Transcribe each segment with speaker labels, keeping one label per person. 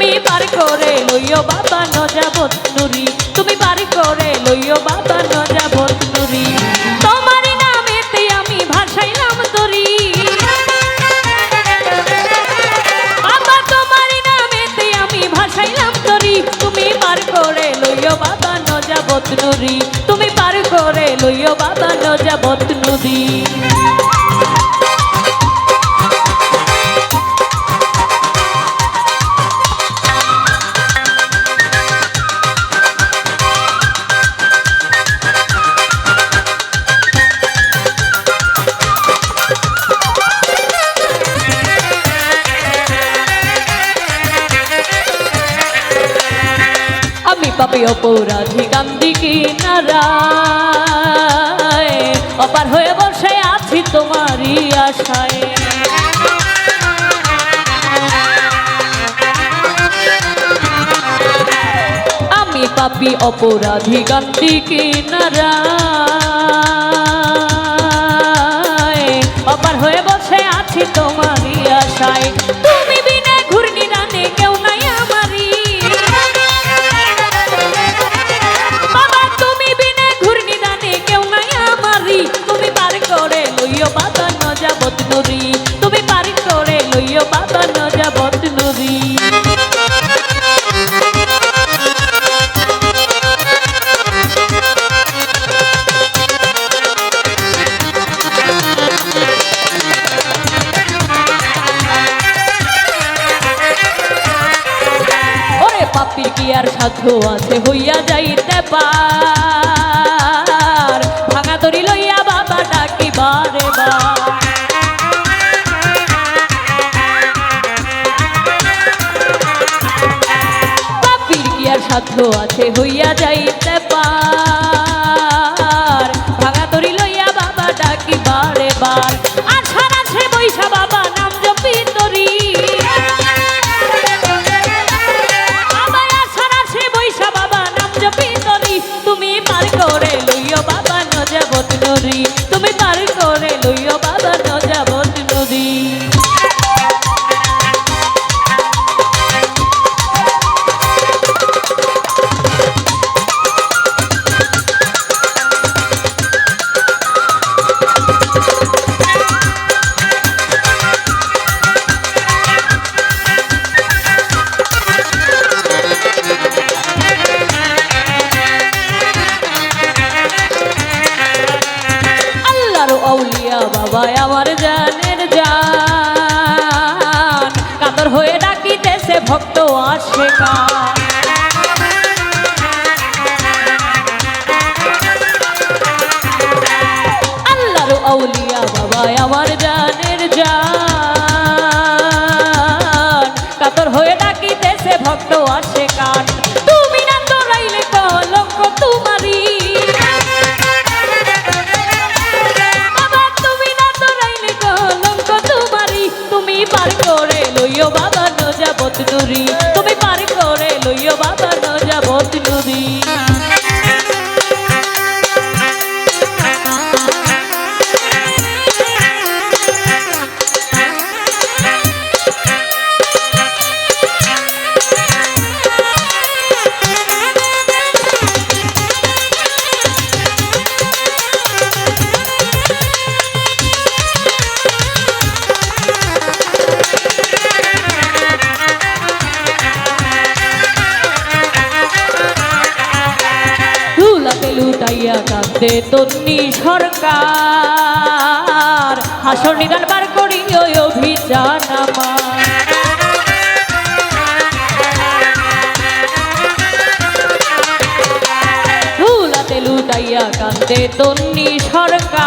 Speaker 1: তুমি পার করে লইও বাবা নজাবত নুরি, তুমি পার করে লইও বাবা নজাবত নুরি। তোমার নামেতে আমি ভাসাইলাম তরি, বাবা তোমার নামেতে আমি ভাসাইলাম তরি। তুমি পার করে লইও বাবা নজাবত নুরি, তুমি পার করে লইও বাবা নজাবত নুরি। আমি পাপী অপরাধী কান্দি কিনারায়, অপার হয়ে বসে আছি তোমারই আশায়। আমি পাপী অপরাধী কান্দি কিনারায়, অপার হয়ে বসে আছি তোমারই আশায়। তুমি বিনা ঘূর্ণি রানে কেউ নাই আমারি, বাবা তুমি বিনা ঘূর্ণি রানে কেউ নাই আমারি। তুমি পার করে লইও বাবা নজাবত নুরি, তুমি পার করে লইও বাবা নজাবত নুরি। পাপীর কি আর সাধ্য আছে হইয়া যাইতে পার, ভাঙা তরি লইয়া বাবা ডাকি বারে বার। পাপীর কি আর সাধ্য আছে হইয়া যাইতে পার, ভাঙা তরি লইয়া বাবা ডাকি বারে বার। আশা আছে বৈশা বাবা নাম জপি তরি, তুমি পার করে লইও বাবা নজাবত নুরি, তুমি পার করে লইও বাবা নজাবত নুরি। আউলিয়া বাবা আমার জানের জান, কাতর হয়ে ডাকিতেছে ভক্ত আশিকান। আল্লাহর আউলিয়া বাবা আমার জানের জান, কাতর হয়ে ডাকিতেছে ভক্ত আশিকান। তুমি না তোরাইলে কলঙ্ক তোমারি, তুমি পার করে লইও বাবা নজাবত নুরি, তুমি পার করে লইও বাবা নজাবত নুরি। লুটাইয়া কাঁদে তন্নি সরকার, হাসর নিদান বার করি ওই অভিযান আমার। ধুলাতে লুটাইয়া কাঁদে তন্নি সরকার,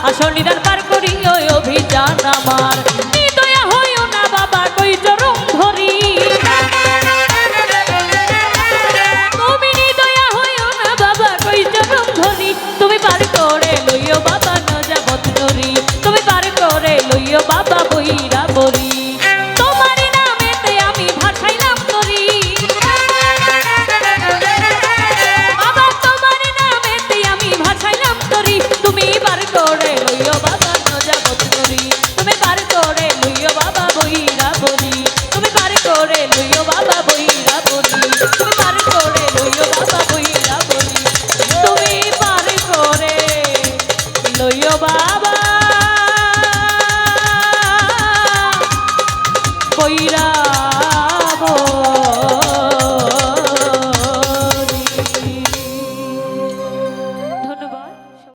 Speaker 1: হাসর নিদান বার করি ওই অভিযান আমার। নিদয়া হইও না বাবা কই চরম ধরি, তুমি পার করে লইও বাবা নজাবত নুরি, তুমি পার করে লইও বাবা বইরা বরি। তোমার নামেতে আমি ভাসাইলাম তরি, বাবা তোমার নামেতে আমি ভাসাইলাম তরি।